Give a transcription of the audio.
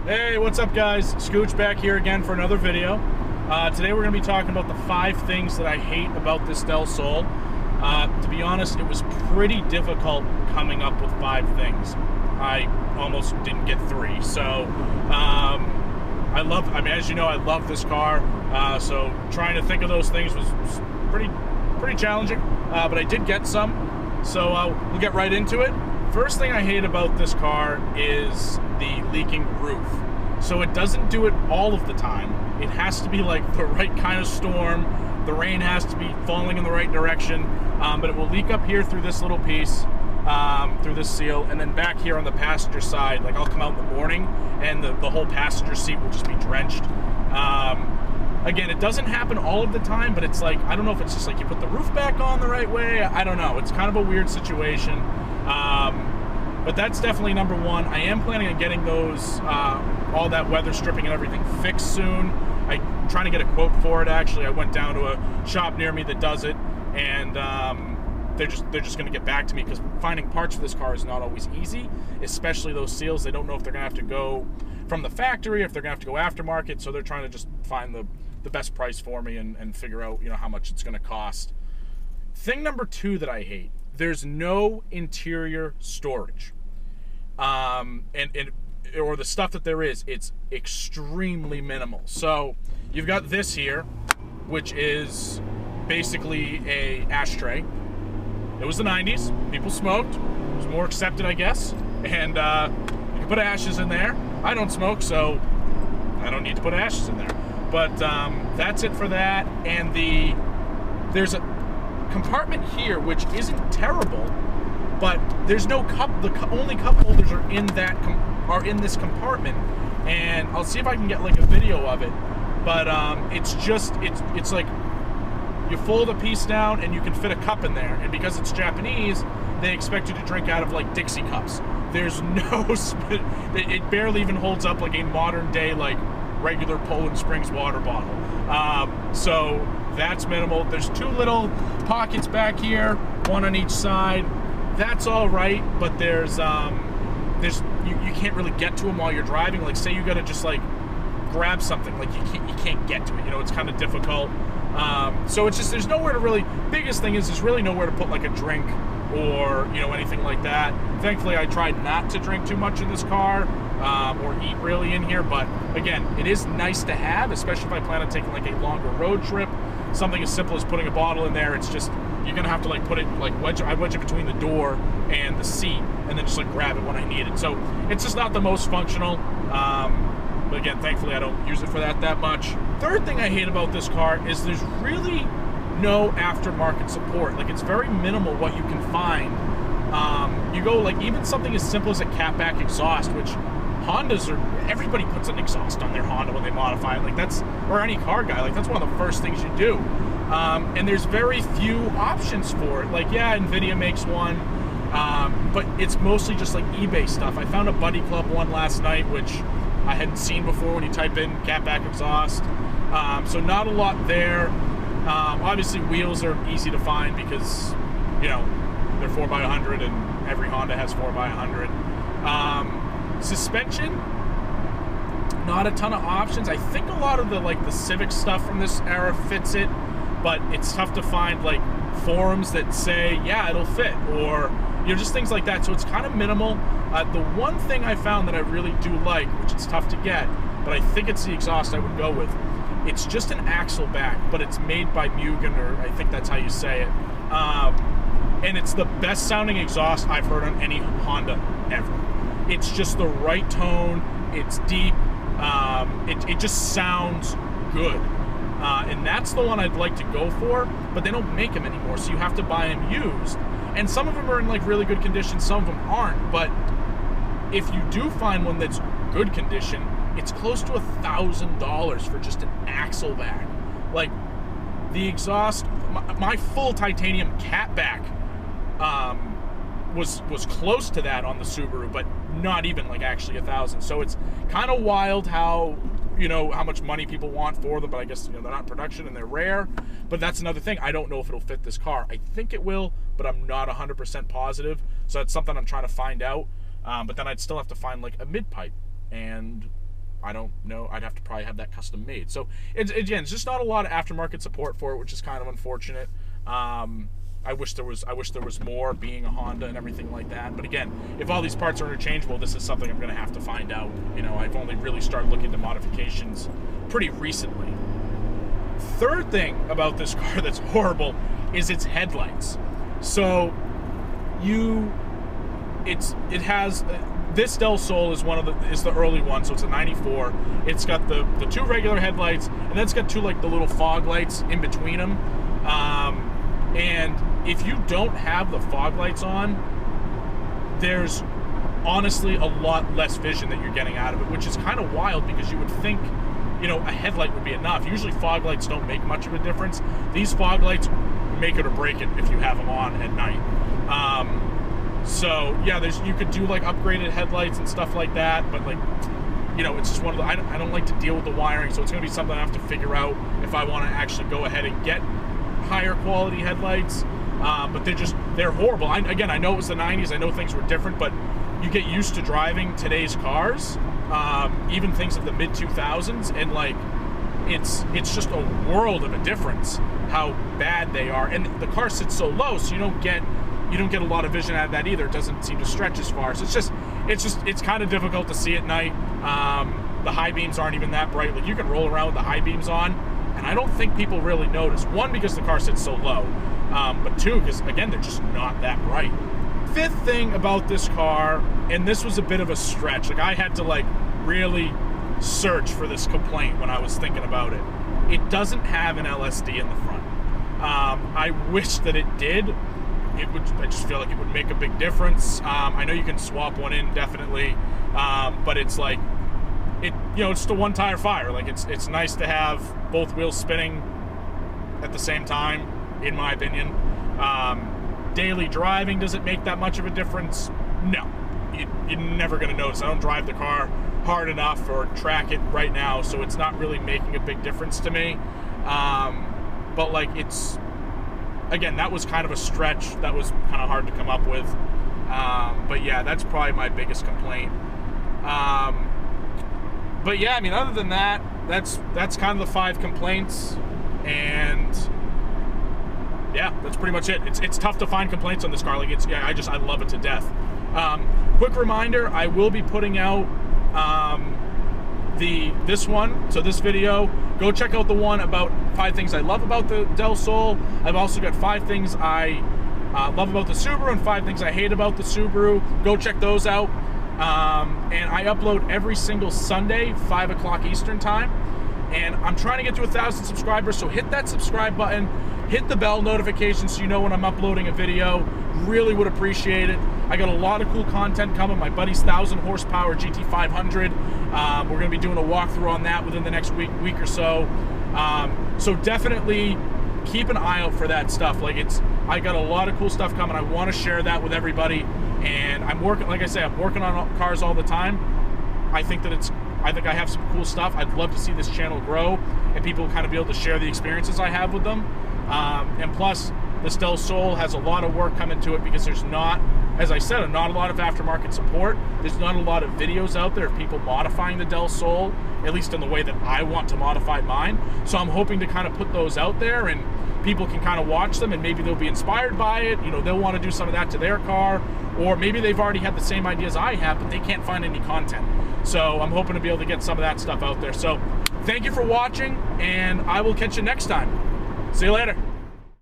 Hey, what's up guys? Scooch back here again for another video. Today we're going to be talking about the 5 things that I hate about this Delsol. To be honest, it was pretty difficult coming up with 5 things. I almost didn't get 3. So, as you know, I love this car. So trying to think of those things was pretty challenging. But I did get some. So we'll get right into it. First thing I hate about this car is the leaking roof. So it doesn't do it all of the time. It has to be like the right kind of storm. The rain has to be falling in the right direction. But it will leak up here through this little piece, through this seal, and then back here on the passenger side, like I'll come out in the morning and the whole passenger seat will just be drenched. Again, it doesn't happen all of the time, but it's like, I don't know if it's just like you put the roof back on the right way. I don't know. It's kind of a weird situation. But that's definitely number 1. I am planning on getting those, all that weather stripping and everything fixed soon. I'm trying to get a quote for it, actually. I went down to a shop near me that does it, and they're just going to get back to me, because finding parts for this car is not always easy, especially those seals. They don't know if they're going to have to go from the factory, if they're going to have to go aftermarket, so they're trying to just find the best price for me and figure out, how much it's going to cost. Thing number 2 that I hate: there's no interior storage. Or the stuff that there is, it's extremely minimal. So you've got this here, which is basically a ashtray. It was the 90s. People smoked. It was more accepted, I guess. And you can put ashes in there. I don't smoke, so I don't need to put ashes in there. But that's it for that. And there's a compartment here which isn't terrible, but there's no cup. The only cup holders are in this compartment, and I'll see if I can get like a video of it. But it's like you fold a piece down and you can fit a cup in there, and because it's Japanese, they expect you to drink out of like Dixie cups. There's no, it barely even holds up like a modern day like regular Poland Springs water bottle. So that's minimal. There's 2 little pockets back here, 1 on each side. That's all right, but there's you can't really get to them while you're driving. Like, say you gotta just like grab something, like you can't get to it. It's kind of difficult. So it's just, there's nowhere to really. Biggest thing is there's really nowhere to put like a drink or anything like that. Thankfully, I tried not to drink too much in this car or eat really in here. But again, it is nice to have, especially if I plan on taking like a longer road trip. Something as simple as putting a bottle in there. It's just, you're gonna have to like put it like I wedge it between the door and the seat, and then just like grab it when I need it. So it's just not the most functional. But again, thankfully I don't use it for that much. Third thing I hate about this car is there's really no aftermarket support. Like, it's very minimal what you can find. You go like even something as simple as a catback exhaust, which everybody puts an exhaust on their Honda when they modify it. Like, or any car guy, like that's one of the first things you do. And there's very few options for it. Like, yeah, NVIDIA makes one, but it's mostly just like eBay stuff. I found a Buddy Club one last night, which I hadn't seen before when you type in catback exhaust. So not a lot there. Obviously wheels are easy to find because, they're 4x100 and every Honda has 4x100. Suspension, not a ton of options. I think a lot of the Civic stuff from this era fits it, but it's tough to find like forums that say, yeah, it'll fit, or just things like that. So it's kind of minimal. The one thing I found that I really do like, which is tough to get, but I think it's the exhaust I would go with. It's just an axle back, but it's made by Mugen, or I think that's how you say it. And it's the best sounding exhaust I've heard on any Honda ever. It's just the right tone. It's deep. It just sounds good. And that's the one I'd like to go for, but they don't make them anymore, so you have to buy them used. And some of them are in like really good condition, some of them aren't. But if you do find one that's good condition, it's close to $1,000 for just an axle back. Like, the exhaust, my full titanium catback was close to that on the Subaru, but not even like actually $1,000. So it's kind of wild how how much money people want for them, but I guess they're not in production and they're rare. But that's another thing. I don't know if it'll fit this car. I think it will, but I'm not 100% positive. So that's something I'm trying to find out. But then I'd still have to find like a mid pipe, and I don't know. I'd have to probably have that custom made. So it's just not a lot of aftermarket support for it, which is kind of unfortunate. I wish there was more, being a Honda and everything like that. But again, if all these parts are interchangeable, this is something I'm going to have to find out. You know, I've only really started looking into modifications pretty recently. Third thing about this car that's horrible is its headlights. So it has this Delsol is the early one, so it's a 94. It's got the two regular headlights, and then it's got two like the little fog lights in between them. And if you don't have the fog lights on, there's honestly a lot less vision that you're getting out of it, which is kind of wild because you would think, you know, a headlight would be enough. Usually fog lights don't make much of a difference. These fog lights make it or break it if you have them on at night. So yeah, you could do like upgraded headlights and stuff like that, but like, you know, it's just one of the, I don't like to deal with the wiring, so it's going to be something I have to figure out if I want to actually go ahead and get higher quality headlights. But they're horrible. Again, I know it was the 90s, I know things were different, but you get used to driving today's cars, even things of the mid 2000s, and like it's just a world of a difference how bad they are. And the car sits so low, so you don't get a lot of vision out of that either. It doesn't seem to stretch as far. So it's kind of difficult to see at night. The high beams aren't even that bright. Like, you can roll around with the high beams on, and I don't think people really notice. One, because the car sits so low, but two, because again, they're just not that bright. Fifth thing about this car, and this was a bit of a stretch. Like, I had to like really search for this complaint when I was thinking about it. It doesn't have an LSD in the front. I wish that it did. I just feel like it would make a big difference. I know you can swap one in, definitely, but it's like, it's just a one tire fire. Like, it's nice to have both wheels spinning at the same time, in my opinion. Daily driving, does it make that much of a difference? No, you're never going to notice. I don't drive the car hard enough or track it right now, so it's not really making a big difference to me. But like, again, that was kind of a stretch. That was kind of hard to come up with. But yeah, that's probably my biggest complaint. But yeah, I mean, other than that, that's kind of the 5 complaints. And yeah, that's pretty much it. It's tough to find complaints on this car. Like, I love it to death. Quick reminder, I will be putting out this one, so this video, go check out the one about 5 things I love about the Delsol. I've also got 5 things I love about the Subaru and 5 things I hate about the Subaru. Go check those out. And I upload every single Sunday, 5 o'clock Eastern time. And I'm trying to get to 1,000 subscribers, so hit that subscribe button, hit the bell notification so you know when I'm uploading a video. Really would appreciate it. I got a lot of cool content coming. My buddy's 1,000 horsepower GT500. We're going to be doing a walkthrough on that within the next week or so. So definitely keep an eye out for that stuff. Like, I got a lot of cool stuff coming. I want to share that with everybody. And I'm working, like I say, I'm working on cars all the time. I think I have some cool stuff. I'd love to see this channel grow and people kind of be able to share the experiences I have with them. And plus, this Delsol has a lot of work coming to it because there's not, as I said, not a lot of aftermarket support. There's not a lot of videos out there of people modifying the Delsol, at least in the way that I want to modify mine. So I'm hoping to kind of put those out there and people can kind of watch them and maybe they'll be inspired by it. You know, they'll want to do some of that to their car, or maybe they've already had the same ideas I have, but they can't find any content. So I'm hoping to be able to get some of that stuff out there. So thank you for watching, and I will catch you next time. See you later.